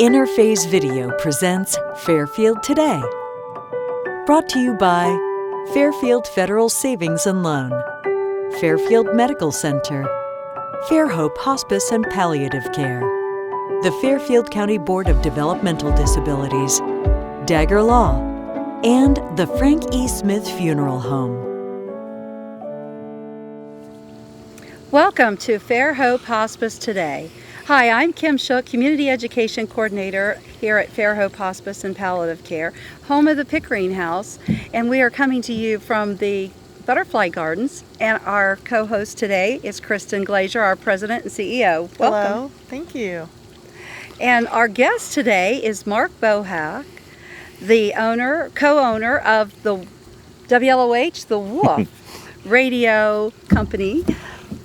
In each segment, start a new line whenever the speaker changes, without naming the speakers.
Interphase Video presents Fairfield Today. Brought to you by Fairfield Federal Savings and Loan, Fairfield Medical Center, Fairhope Hospice and Palliative Care, the Fairfield County Board of Developmental Disabilities, Dagger Law, and the Frank E. Smith Funeral Home.
Welcome to Fairhope Hospice Today. Hi, I'm Kim Shook, Community Education Coordinator here at Fairhope Hospice and Palliative Care, home of the Pickering House, and we are coming to you from the Butterfly Gardens, and our co-host today is Kristin Glazier, our President and CEO. Welcome.
Hello, thank you.
And our guest today is Mark Bohach, the co-owner of the WLOH, the Wolf radio company.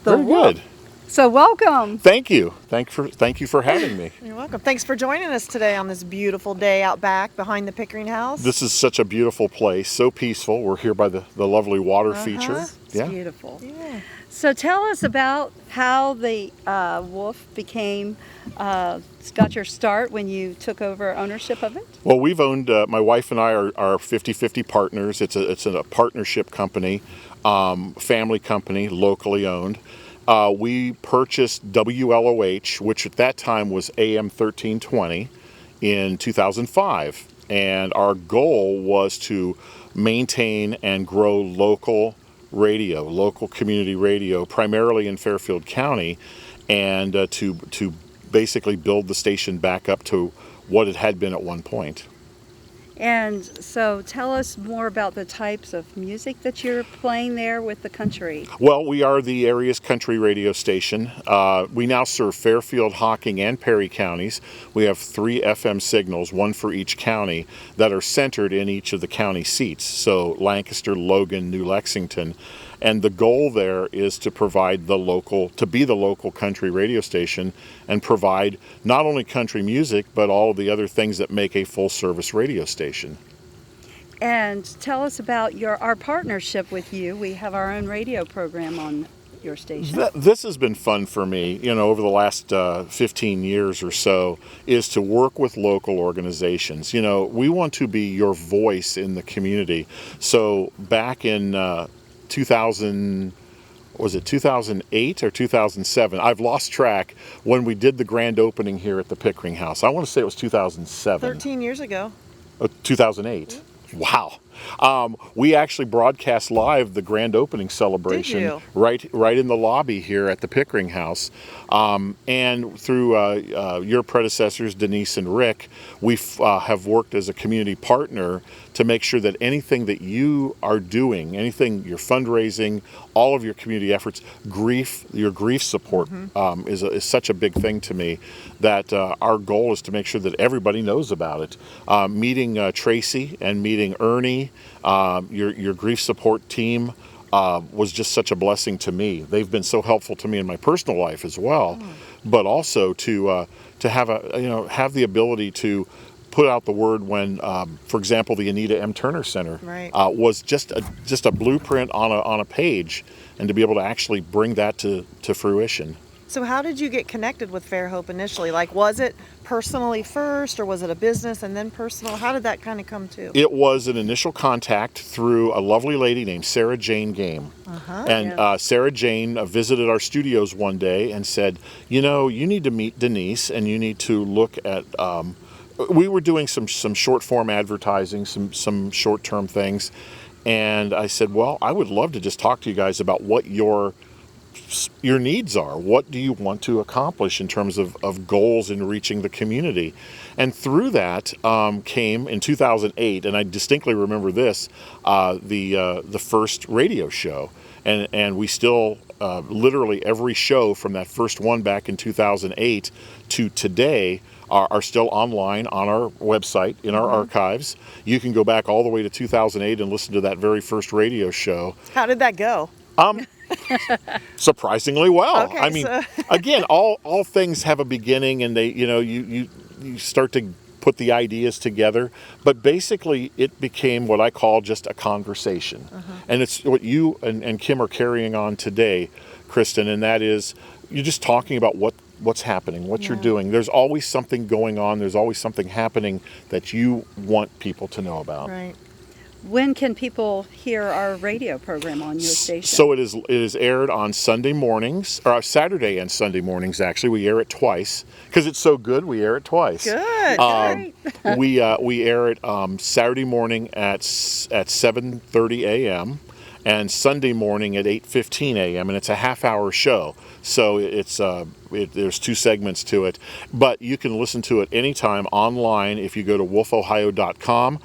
Very good.
So welcome.
Thank you. Thank you for having me.
You're welcome. Thanks for joining us today on this beautiful day out back behind the Pickering House.
This is such a beautiful place, so peaceful. We're here by the lovely water feature.
It's beautiful.
Yeah.
So tell us about how the Wolf became, got your start when you took over ownership of it.
Well, we've owned, my wife and I are 50-50 partners. It's a partnership company, family company, locally owned. We purchased WLOH, which at that time was AM 1320, in 2005. And our goal was to maintain and grow local radio, local community radio, primarily in Fairfield County, and to basically build the station back up to what it had been at one point.
And so tell us more about the types of music that you're playing there with the country.
Well, we are the area's country radio station. We now serve Fairfield, Hocking, and Perry counties. We have 3 FM signals, one for each county, that are centered in each of the county seats. So Lancaster, Logan, New Lexington. And the goal there is to provide be the local country radio station and provide not only country music, but all of the other things that make a full service radio station.
And tell us about our partnership with you. We have our own radio program on your station.
This has been fun for me, over the last 15 years or so, is to work with local organizations. We want to be your voice in the community. So back in 2008 or 2007? I've lost track when we did the grand opening here at the Pickering House. I want to say it was 2007.
13 years ago.
2008. Wow. We actually broadcast live the grand opening celebration.
Did you?
right in the lobby here at the Pickering House. And through your predecessors, Denise and Rick, we have worked as a community partner to make sure that anything that you are doing, anything you're fundraising, all of your community efforts, your grief support is such a big thing to me that our goal is to make sure that everybody knows about it. Meeting Tracy and meeting Ernie, your grief support team, was just such a blessing to me. They've been so helpful to me in my personal life as well, but also to have have the ability to put out the word when, for example, the Anita M. Turner Center was just a blueprint on a page, and to be able to actually bring that to fruition.
So how did you get connected with Fairhope initially? Like, was it personally first, or was it a business and then personal? How did that kind of come to?
It was an initial contact through a lovely lady named Sarah Jane Game. Sarah Jane visited our studios one day and said, you need to meet Denise, and you need to look at... we were doing some short form advertising, some short term things, and I said, well, I would love to just talk to you guys about what your needs are. What do you want to accomplish in terms of goals in reaching the community? And through that came in 2008, and I distinctly remember this, the first radio show, and we still literally every show from that first one back in 2008 to today are still online on our website, in our archives. You can go back all the way to 2008 and listen to that very first radio show.
How did that go?
Surprisingly well.
Okay,
I mean, again, all things have a beginning, and they, you start to put the ideas together. But basically, it became what I call just a conversation, and it's what you and Kim are carrying on today, Kristin, and that is you're just talking about what what's happening, what you're doing. There's always something going on. There's always something happening that you want people to know about.
Right.
When can people hear our radio program on your station?
So it is aired on Sunday mornings, or Saturday and Sunday mornings. Actually, we air it twice because it's so good. We air it twice.
Good.
Great.
We air it Saturday morning at 7:30 a.m. and Sunday morning at 8:15 a.m. and it's a half-hour show. So there's 2 segments to it, but you can listen to it anytime online if you go to wolfohio.com,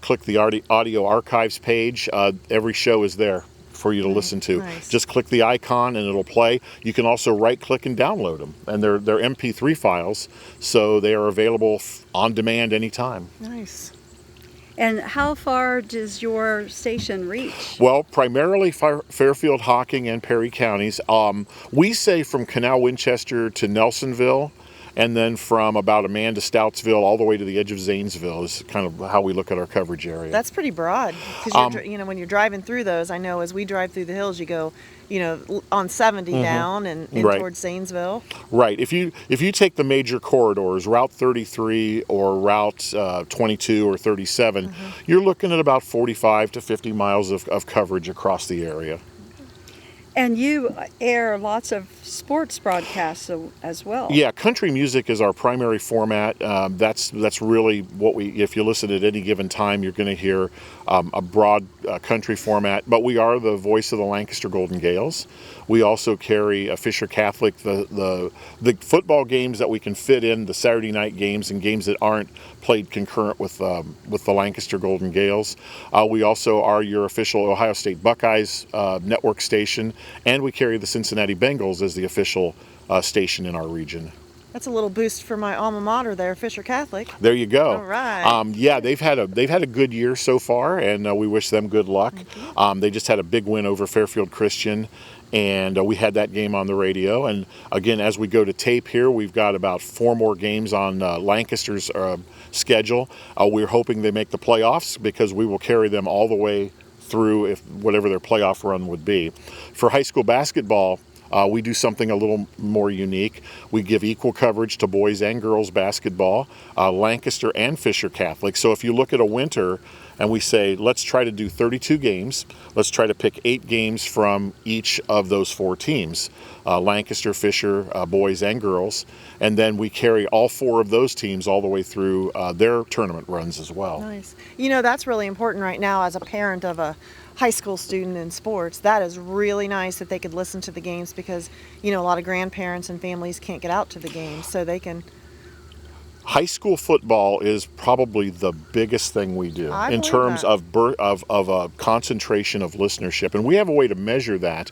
click the audio archives page. Every show is there for you to listen to.
Nice.
Just click the icon and it'll play. You can also right-click and download them, and they're MP3 files, so they are available on demand anytime.
Nice.
And how far does your station reach?
Well, primarily Fairfield, Hocking, and Perry counties. We say from Canal Winchester to Nelsonville, and then from about Amanda, Stoutsville, all the way to the edge of Zanesville is kind of how we look at our coverage area.
That's pretty broad. Because when you're driving through those, I know as we drive through the hills, you go, on 70 down and
Right.
towards Zanesville.
Right. If you take the major corridors, Route 33 or Route 22 or 37, you're looking at about 45 to 50 miles of coverage across the area.
And you air lots of sports broadcasts as well.
Yeah, country music is our primary format. That's really what if you listen at any given time, you're going to hear a broad country format. But we are the voice of the Lancaster Golden Gales. We also carry a Fisher Catholic, the football games that we can fit in, the Saturday night games and games that aren't played concurrent with the Lancaster Golden Gales. We also are your official Ohio State Buckeyes network station, and we carry the Cincinnati Bengals as the official station in our region.
That's a little boost for my alma mater there, Fisher Catholic.
There you go.
All right.
Yeah, they've had a good year so far, and we wish them good luck. They just had a big win over Fairfield Christian, and we had that game on the radio. And again, as we go to tape here, we've got about 4 more games on Lancaster's schedule. We're hoping they make the playoffs because we will carry them all the way through if whatever their playoff run would be. For high school basketball, we do something a little more unique. We give equal coverage to boys and girls basketball, Lancaster and Fisher Catholic. So if you look at a winter and we say, let's try to do 32 games, let's try to pick 8 games from each of those 4 teams, Lancaster, Fisher, boys and girls, and then we carry all 4 of those teams all the way through their tournament runs as well.
Nice. That's really important right now as a parent of a high school student in sports. That is really nice that they could listen to the games because, a lot of grandparents and families can't get out to the games, so they can.
High school football is probably the biggest thing we do in terms of a concentration of listenership, and we have a way to measure that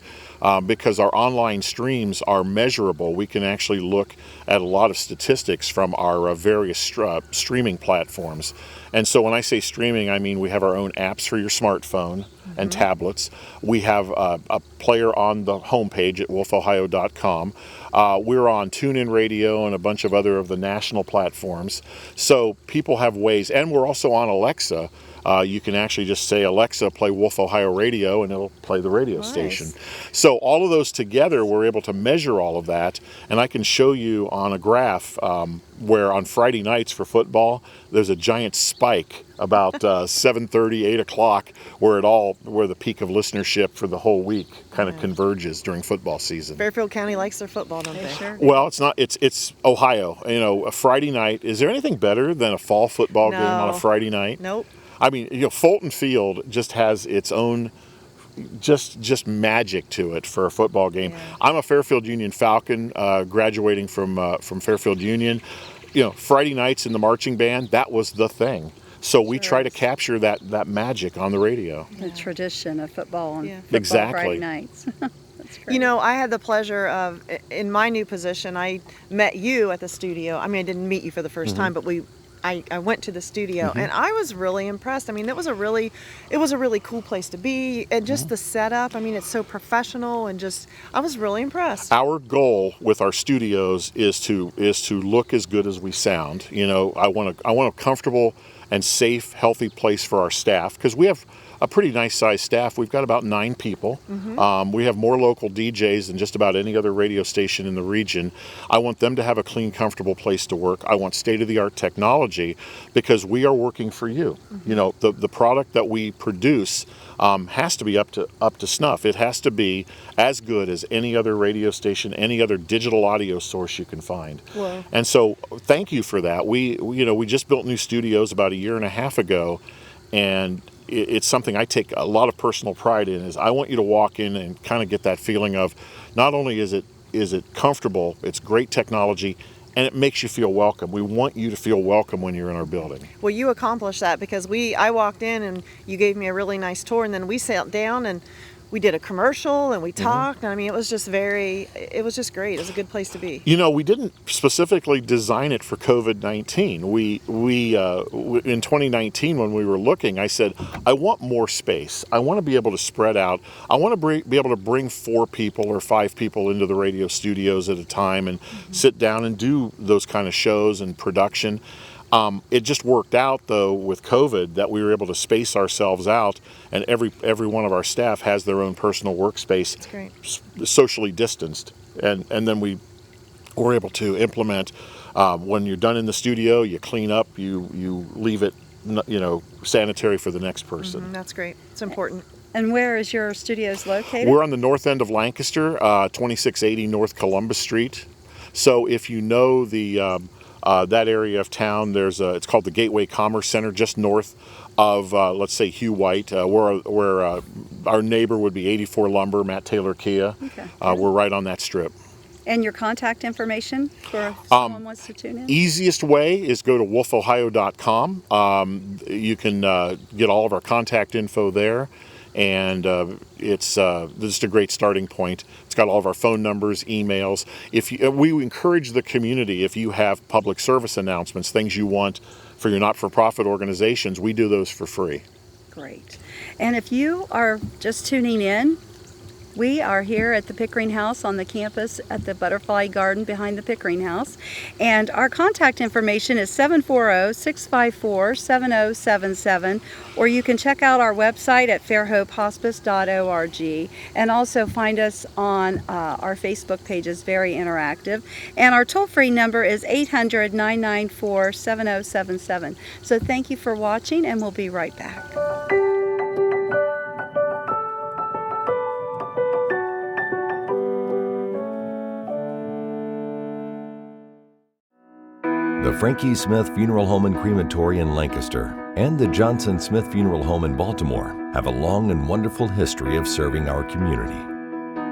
because our online streams are measurable. We can actually look at a lot of statistics from our various streaming platforms. And so when I say streaming, I mean we have our own apps for your smartphone and tablets. We have a player on the homepage at wolfohio.com. We're on TuneIn Radio and a bunch of other of the national platforms. So people have ways, and we're also on Alexa. You can actually just say, Alexa, play Wolf Ohio Radio, and it'll play the radio station. So all of those together, we're able to measure all of that, and I can show you on a graph where on Friday nights for football, there's a giant spike about 7:30, 8 o'clock, where the peak of listenership for the whole week kind of converges during football season.
Fairfield County likes their football, don't they?
Sure.
Well, it's not. It's Ohio. A Friday night. Is there anything better than a fall football game on a Friday night?
Nope.
I mean, Fulton Field just has its own just magic to it for a football game.
Yeah.
I'm a Fairfield Union Falcon, graduating from Fairfield Union. Friday nights in the marching band, that was the thing. So we try to capture that magic on the radio.
The tradition of football on football
Exactly.
Friday nights. That's great.
I had the pleasure of, in my new position, I met you at the studio. I mean, I didn't meet you for the first time, but I went to the studio and I was really impressed. I mean, it was a really cool place to be, and just the setup. I mean, it's so professional, and I was really impressed.
Our goal with our studios is to look as good as we sound. I want a comfortable and safe, healthy place for our staff, because we have a pretty nice sized staff. We've got about 9 people. We have more local DJs than just about any other radio station in the region. I want them to have a clean, comfortable place to work. I want state-of-the-art technology because we are working for you. You know, the product that we produce has to be up to snuff. It has to be as good as any other radio station, any other digital audio source you can find.
Wow.
And so thank you for that. We just built new studios about a year and a half ago, and it's something I take a lot of personal pride in. Is I want you to walk in and kind of get that feeling of not only is it comfortable, it's great technology, and it makes you feel welcome. We want you to feel welcome when you're in our building.
Well, you accomplished that because I walked in and you gave me a really nice tour, and then we sat down and we did a commercial and we talked. I mean, it was just great. It was a good place to be.
You know, we didn't specifically design it for COVID-19. We in 2019 when we were looking, I said, I want more space. I want to be able to spread out. I want to be able to bring 4 people or 5 people into the radio studios at a time and sit down and do those kind of shows and production. It just worked out, though, with COVID that we were able to space ourselves out, and every one of our staff has their own personal workspace, socially distanced. And then we were able to implement, when you're done in the studio, you clean up, you leave it, sanitary for the next person.
That's great. It's important.
And where is your studios located?
We're on the north end of Lancaster, 2680 North Columbus Street. So if you know that area of town, it's called the Gateway Commerce Center, just north of, let's say, Hugh White, where our neighbor would be 84 Lumber, Matt Taylor Kia. Okay. We're right on that strip.
And your contact information for if someone wants to tune in?
Easiest way is go to wolfohio.com. You can get all of our contact info there. And it's just a great starting point. It's got all of our phone numbers, emails. We encourage the community, if you have public service announcements, things you want for your not-for-profit organizations, we do those for free.
Great. And if you are just tuning in, we are here at the Pickering House on the campus at the Butterfly Garden behind the Pickering House. And our contact information is 740-654-7077, or you can check out our website at fairhopehospice.org, and also find us on our Facebook page. Is very interactive. And our toll-free number is 800-994-7077. So thank you for watching, and we'll be right back.
The Frankie Smith Funeral Home and Crematory in Lancaster and the Johnson Smith Funeral Home in Baltimore have a long and wonderful history of serving our community.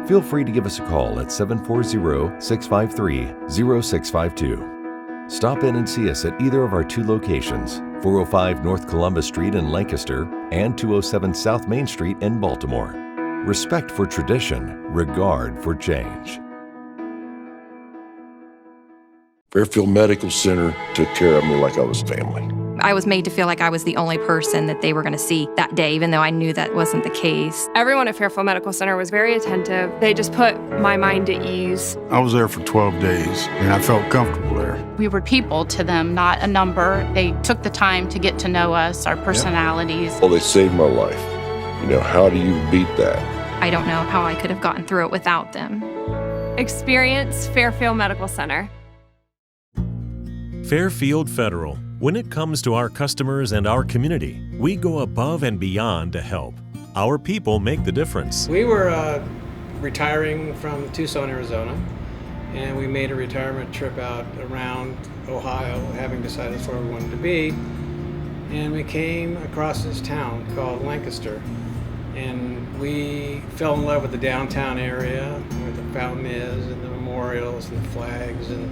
Feel free to give us a call at 740-653-0652. Stop in and see us at either of our 2 locations, 405 North Columbus Street in Lancaster and 207 South Main Street in Baltimore. Respect for tradition, regard for change.
Fairfield Medical Center took care of me like I was family.
I was made to feel like I was the only person that they were going to see that day, even though I knew that wasn't the case.
Everyone at Fairfield Medical Center was very attentive. They just put my mind at ease.
I was there for 12 days, and I felt comfortable there.
We were people to them, not a number. They took the time to get to know us, our personalities.
Well, they saved my life. How do you beat that?
I don't know how I could have gotten through it without them.
Experience Fairfield Medical Center.
Fairfield Federal. When it comes to our customers and our community, we go above and beyond to help. Our people make the difference.
We were retiring from Tucson, Arizona, and we made a retirement trip out around Ohio, having decided that's where we wanted to be. And we came across this town called Lancaster, and we fell in love with the downtown area, where the fountain is, and the memorials, and the flags, and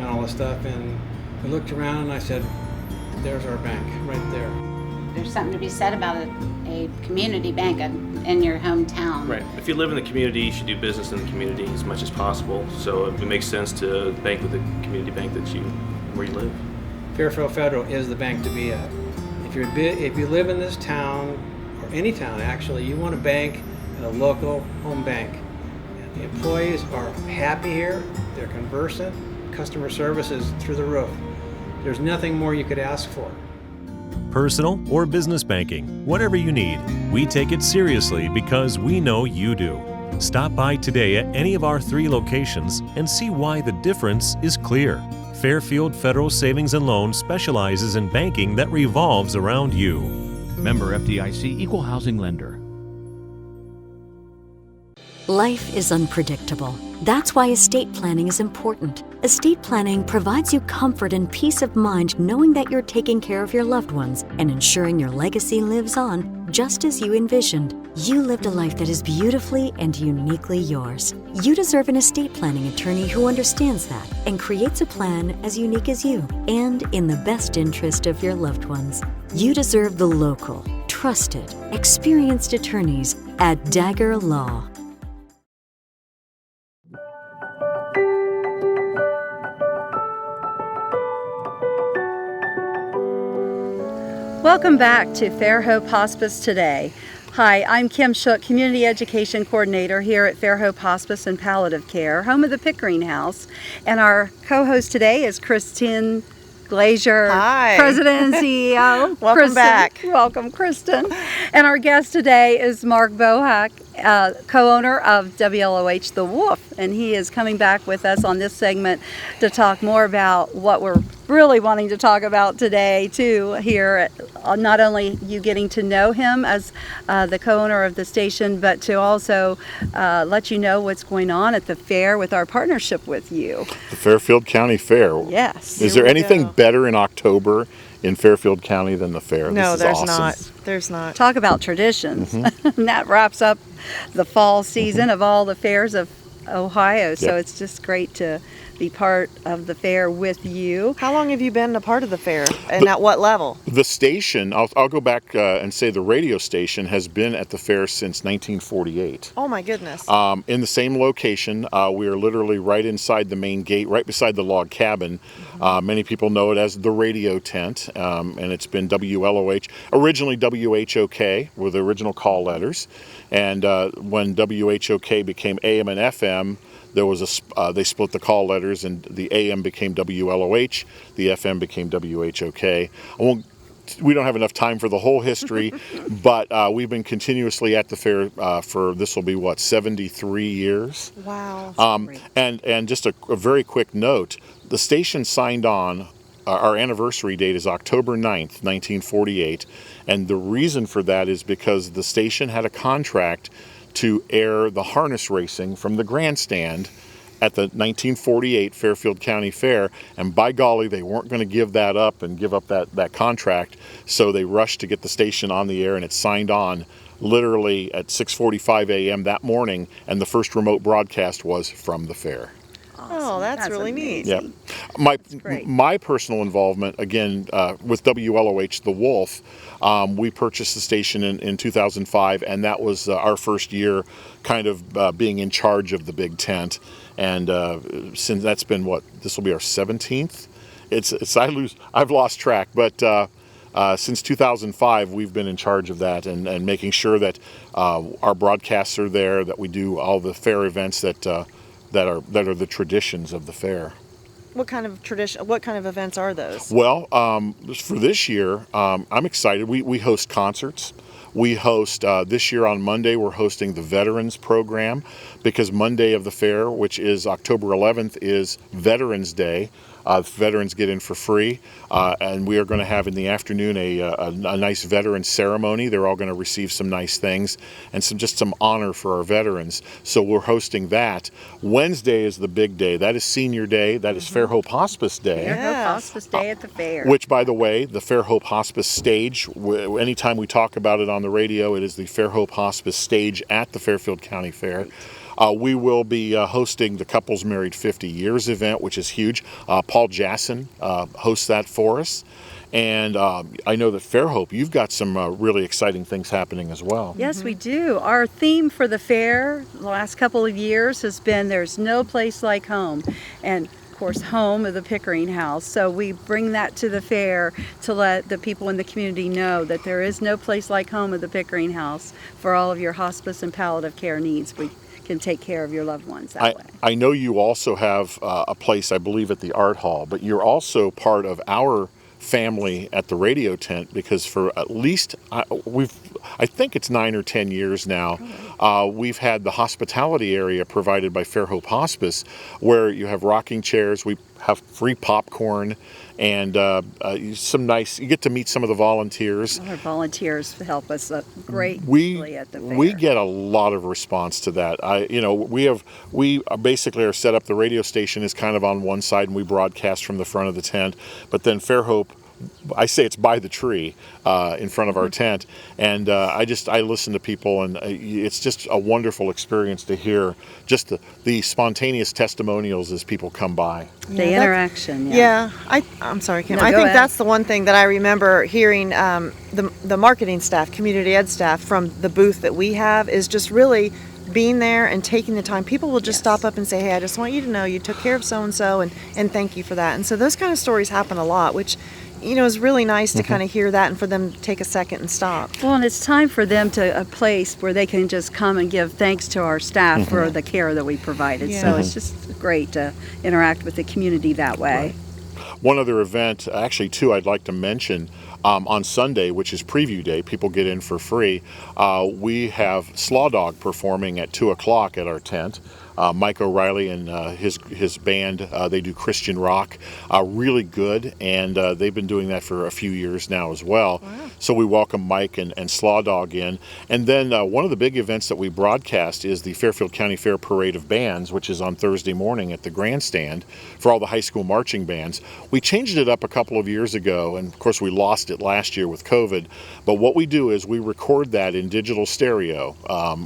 all this stuff. And I looked around and I said, there's our bank right there.
There's something to be said about a community bank in your hometown.
Right. If you live in the community, you should do business in the community as much as possible. So it makes sense to bank with the community bank where you live.
Fairfield Federal is the bank to be at. If you live in this town, or any town actually, you want to bank at a local home bank. And the employees are happy here, they're conversant, customer service is through the roof. There's nothing more you could ask for.
personal or business banking, whatever you need, we take it seriously because we know you do. Stop by today at any of our 3 locations and see why the difference is clear. Fairfield Federal Savings and Loan specializes in banking that revolves around you.
Member FDIC, Equal Housing Lender.
Life is unpredictable. That's why estate planning is important. Estate planning provides you comfort and peace of mind knowing that you're taking care of your loved ones and ensuring your legacy lives on just as you envisioned. You lived a life that is beautifully and uniquely yours. You deserve an estate planning attorney who understands that and creates a plan as unique as you and in the best interest of your loved ones. You deserve the local, trusted, experienced attorneys at Dagger Law.
Welcome back to Fairhope Hospice Today. Hi, I'm Kim Shook, Community Education Coordinator here at Fairhope Hospice and Palliative Care, home of the Pickering House. And our co-host today is Kristin Glazier,
Hi.
President and CEO.
Welcome
Kristin.
back.
Welcome, Kristin. And our guest today is Mark Bohach, co-owner of WLOH The Wolf, and he is coming back with us on this segment to talk more about what we're really wanting to talk about today too here, not only you getting to know him as the co-owner of the station, but to also let you know what's going on at the fair with our partnership with you.
The Fairfield County Fair.
Yes.
Is there anything better in October in Fairfield County than the fair?
No,
This is
there's
awesome.
not. There's not.
Talk about traditions. And that wraps up the fall season of all the fairs of Ohio. So it's just great to be part of the fair with you.
How long have you been a part of the fair, and at what level?
The station, I'll go back and say the radio station has been at the fair since 1948.
Oh my goodness.
In the same location. We are literally right inside the main gate, right beside the log cabin. Many people know it as the radio tent, and it's been WLOH, originally WHOK were the original call letters, and when WHOK became AM and FM, there was they split the call letters, and the AM became WLOH, the FM became WHOK. We don't have enough time for the whole history, but we've been continuously at the fair for, this will be 73 years.
Wow.
And just a very quick note, the station signed on, our anniversary date is October 9th, 1948, and the reason for that is because the station had a contract to air the harness racing from the grandstand at the 1948 Fairfield County Fair, and by golly, they weren't going to give that up and give up that contract, so they rushed to get the station on the air, and it signed on literally at 6:45 a.m. that morning, and the first remote broadcast was from the fair.
Oh, that's really neat.
Yeah, my personal involvement again with WLOH The Wolf. We purchased the station in 2005, and that was our first year, kind of being in charge of the big tent. And since that's been this will be our 17th. I've lost track, but since 2005, we've been in charge of that and making sure that our broadcasts are there, that we do all the fair events that are the traditions of the fair.
What kind of events are those?
Well, for this year, I'm excited. We host concerts. We host, this year on Monday, we're hosting the Veterans Program, because Monday of the fair, which is October 11th, is Veterans Day. Veterans get in for free, and we are going to have in the afternoon a nice veteran ceremony. They're all going to receive some nice things and some honor for our veterans. So we're hosting that. Wednesday is the big day. That is Senior Day. That is Fairhope Hospice Day.
Fairhope Hospice Day at the fair.
Which, by the way, the Fairhope Hospice stage, anytime we talk about it on the radio, it is the Fairhope Hospice stage at the Fairfield County Fair. We will be hosting the Couples Married 50 Years event, which is huge. Paul Jasson hosts that for us. And I know that Fairhope, you've got some really exciting things happening as well.
Yes, we do. Our theme for the fair the last couple of years has been "There's no place like home," and of course, home of the Pickering House. So we bring that to the fair to let the people in the community know that there is no place like home of the Pickering House for all of your hospice and palliative care needs. We can take care of your loved ones that way.
I know you also have a place, I believe, at the Art Hall, but you're also part of our family at the radio tent, because for at least I think it's 9 or 10 years now, we've had the hospitality area provided by Fairhope Hospice, where you have rocking chairs, we have free popcorn, and you get to meet some of the volunteers.
Our volunteers help us greatly at the fair.
We get a lot of response to that. We basically are set up. The radio station is kind of on one side, and we broadcast from the front of the tent. But then Fairhope, I say it's by the tree in front of our tent, and I listen to people, and it's just a wonderful experience to hear just the spontaneous testimonials as people come by.
The interaction.
Yeah, I'm sorry, Kim.
No,
I
go
think
ahead.
that's the one thing that I remember hearing the marketing staff, community ed staff from the booth that we have is just really being there and taking the time. People will just stop up and say, hey, I just want you to know you took care of so-and-so, and thank you for that. And so those kind of stories happen a lot, which it's really nice to kind of hear that and for them to take a second and stop.
Well, and it's time for them to a place where they can just come and give thanks to our staff for the care that we provided.
Yeah.
So it's just great to interact with the community that way.
Right. One other event, actually two, I'd like to mention. On Sunday, which is preview day, people get in for free. We have Slaw Dog performing at 2 o'clock at our tent. Mike O'Reilly and his band, they do Christian rock, really good, and they've been doing that for a few years now as well. Wow. So we welcome Mike and Slaw Dog in. And then one of the big events that we broadcast is the Fairfield County Fair Parade of Bands, which is on Thursday morning at the grandstand for all the high school marching bands. We changed it up a couple of years ago, and of course we lost it last year with COVID, but what we do is we record that in digital stereo,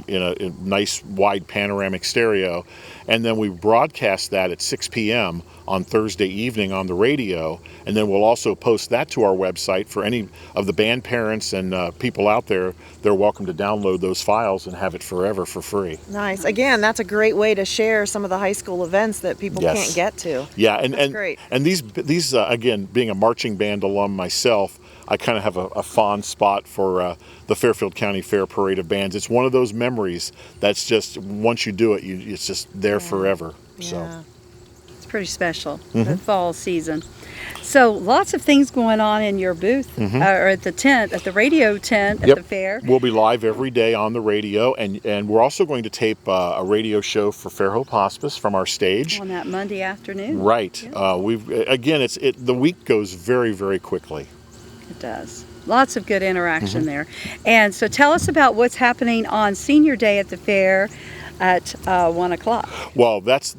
in a nice wide panoramic stereo, and then we broadcast that at 6 p.m. on Thursday evening on the radio, and then we'll also post that to our website for any of the band parents and people out there. They're welcome to download those files and have it forever for free.
Nice. Again, that's a great way to share some of the high school events that people can't get to.
Yeah, and
great.
And these again, being a marching band alum myself, I kind of have a fond spot for the Fairfield County Fair Parade of Bands. It's one of those memories that's just, once you do it, it's just there forever.
Yeah.
So
It's pretty special, the fall season. So lots of things going on in your booth, or at the tent, at the radio tent at the fair.
We'll be live every day on the radio, and we're also going to tape a radio show for Fairhope Hospice from our stage.
On that Monday afternoon.
Right.
Yeah.
The week goes very, very quickly.
It does. Lots of good interaction there. And so tell us about what's happening on Senior Day at the fair at 1 o'clock.
Well, that's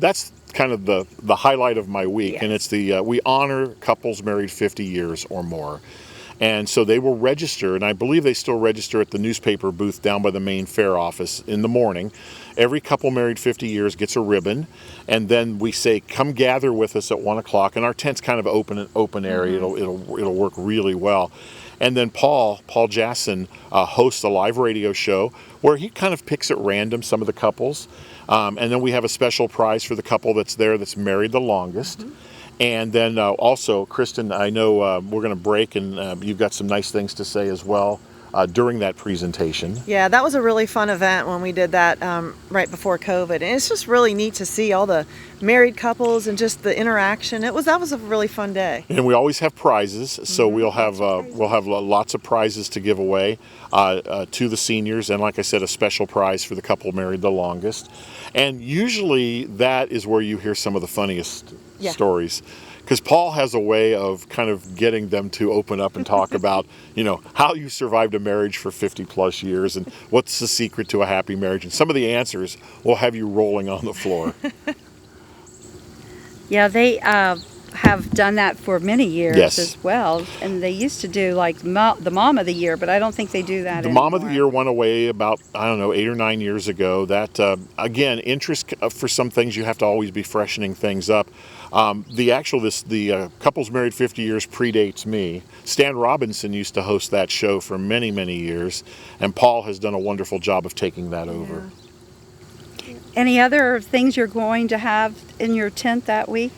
kind of the highlight of my week, and it's we honor couples married 50 years or more. And so they will register, and I believe they still register at the newspaper booth down by the main fair office in the morning. Every couple married 50 years gets a ribbon, and then we say, come gather with us at 1 o'clock, and our tent's kind of open area. It'll work really well. And then Paul Jasson hosts a live radio show where he kind of picks at random some of the couples. And then we have a special prize for the couple that's there that's married the longest. And then also, Kristin, I know we're going to break, and you've got some nice things to say as well during that presentation.
Yeah, that was a really fun event when we did that right before COVID. And it's just really neat to see all the married couples and just the interaction. That was a really fun day.
And we always have prizes, so we'll have lots of prizes to give away to the seniors, and like I said, a special prize for the couple married the longest. And usually that is where you hear some of the funniest stories, because Paul has a way of kind of getting them to open up and talk about, how you survived a marriage for 50 plus years and what's the secret to a happy marriage. And some of the answers will have you rolling on the floor.
Yeah, they have done that for many years as well. And they used to do like the Mom of the Year, but I don't think they do that anymore.
The Mom of the Year went away about, 8 or 9 years ago. That, again, interest for some things, you have to always be freshening things up. The Couples Married 50 Years predates me. Stan Robinson used to host that show for many, many years, and Paul has done a wonderful job of taking that over.
Any other things you're going to have in your tent that week?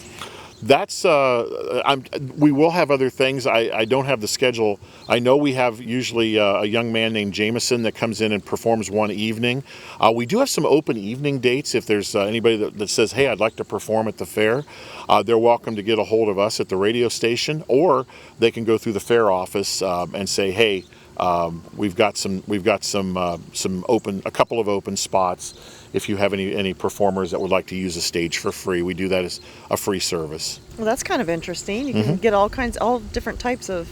That's we will have other things. I don't have the schedule. I know we have usually a young man named Jameson that comes in and performs one evening. We do have some open evening dates. If there's anybody that says, hey, I'd like to perform at the fair, they're welcome to get a hold of us at the radio station, or they can go through the fair office and say, hey, we've got a couple of open spots. If you have any performers that would like to use a stage for free, we do that as a free service.
Well, that's kind of interesting. You can get all different types of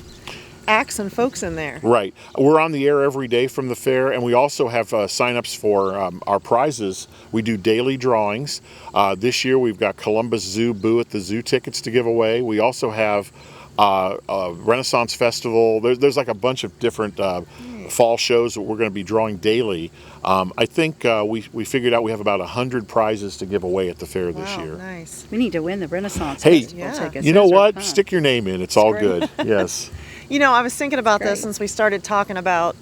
acts and folks in there.
Right. We're on the air every day from the fair, and we also have sign-ups for our prizes. We do daily drawings. This year we've got Columbus Zoo Boo at the Zoo tickets to give away. We also have Renaissance Festival. There's like a bunch of different fall shows that we're going to be drawing daily. I think we figured out we have about 100 prizes to give away at the fair this year.
Nice.
We need to win the Renaissance
Hey,
Festival tickets.
you know
Those are
what?
fun.
Stick your name in. It's all good. Yes.
You know, I was thinking about this since we started talking about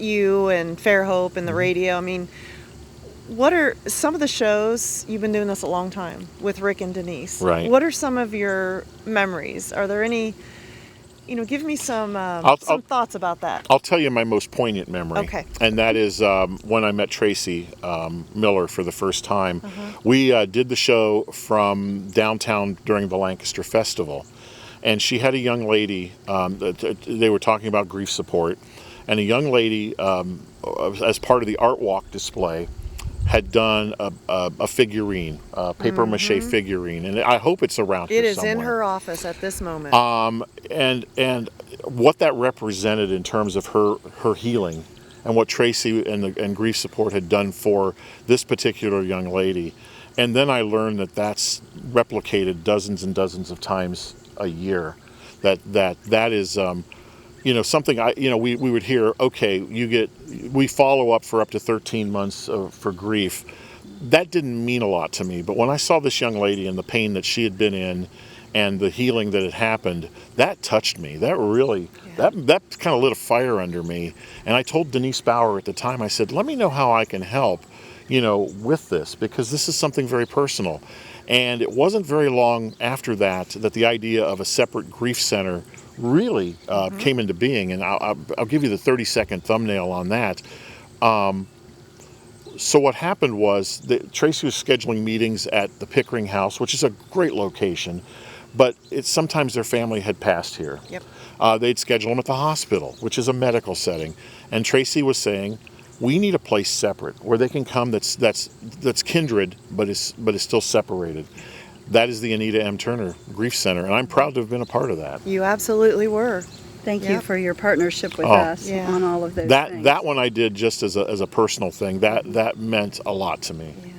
you and Fairhope and the radio. I mean, what are some of the shows, you've been doing this a long time with Rick and Denise.
Right.
What are some of your memories? Are there any, give me some thoughts about that.
I'll tell you my most poignant memory.
Okay.
And that is when I met Tracy Miller for the first time. We did the show from downtown during the Lancaster Festival. And she had a young lady, they were talking about grief support, and a young lady, as part of the art walk display, had done a figurine, a paper mache figurine, and I hope it's around here
It is
somewhere.
in her office at this moment.
And what that represented in terms of her healing, and what Tracy and grief support had done for this particular young lady. And then I learned that that's replicated dozens and dozens of times a year. That is something we would hear, okay, we follow up for up to 13 months for grief. That didn't mean a lot to me, but when I saw this young lady and the pain that she had been in and the healing that had happened, that touched me. That really, that kind of lit a fire under me. And I told Denise Bauer at the time, I said, let me know how I can help, with this, because this is something very personal. And it wasn't very long after that the idea of a separate grief center really came into being. And I'll give you the 30-second thumbnail on that. So what happened was that Tracy was scheduling meetings at the Pickering House, which is a great location, but sometimes their family had passed here.
Yep.
They'd schedule them at the hospital, which is a medical setting. And Tracy was saying, we need a place separate where they can come that's kindred, but is still separated. That is the Anita M. Turner Grief Center, and I'm proud to have been a part of that.
You absolutely were.
Thank you for your partnership with us on all of those things.
That one I did just as a personal thing. That meant a lot to me.
Yeah.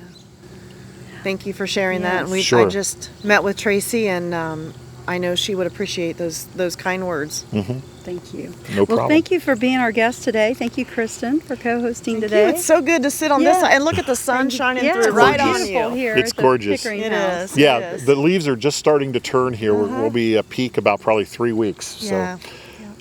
Thank you for sharing that. And
Sure.
I just met with Tracy, and I know she would appreciate those kind words.
Mm-hmm.
Thank you.
No problem.
Well, thank you for being our guest today. Thank you, Kristin, for co-hosting today.
It's so good to sit on this side and look at the sun shining through right on you.
Here
it's
at the
gorgeous.
Pickering
It
House.
is.
Yeah,
It is.
the leaves are just starting to turn here. We'll be a peak about probably 3 weeks.
Yeah.
So,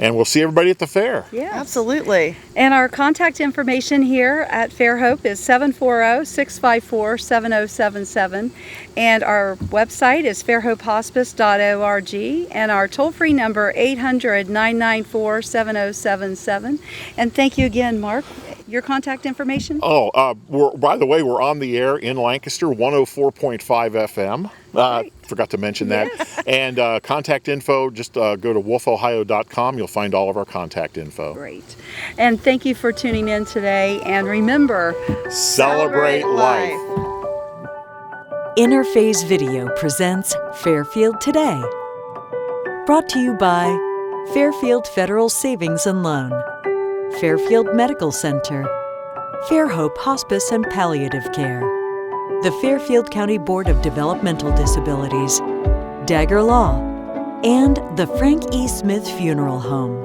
and we'll see everybody at the fair.
Yes.
Absolutely.
And our contact information here at Fairhope is 740-654-7077. And our website is fairhopehospice.org. And our toll-free number, 800-994-7077. And thank you again, Mark. Your contact information?
By the way, we're on the air in Lancaster, 104.5 FM. Forgot to mention that. And contact info, just go to wolfohio.com. You'll find all of our contact info.
Great. And thank you for tuning in today. And remember,
celebrate life.
Interphase Video presents Fairfield Today. Brought to you by Fairfield Federal Savings and Loan, Fairfield Medical Center, Fairhope Hospice and Palliative Care, the Fairfield County Board of Developmental Disabilities, Dagger Law, and the Frank E. Smith Funeral Home.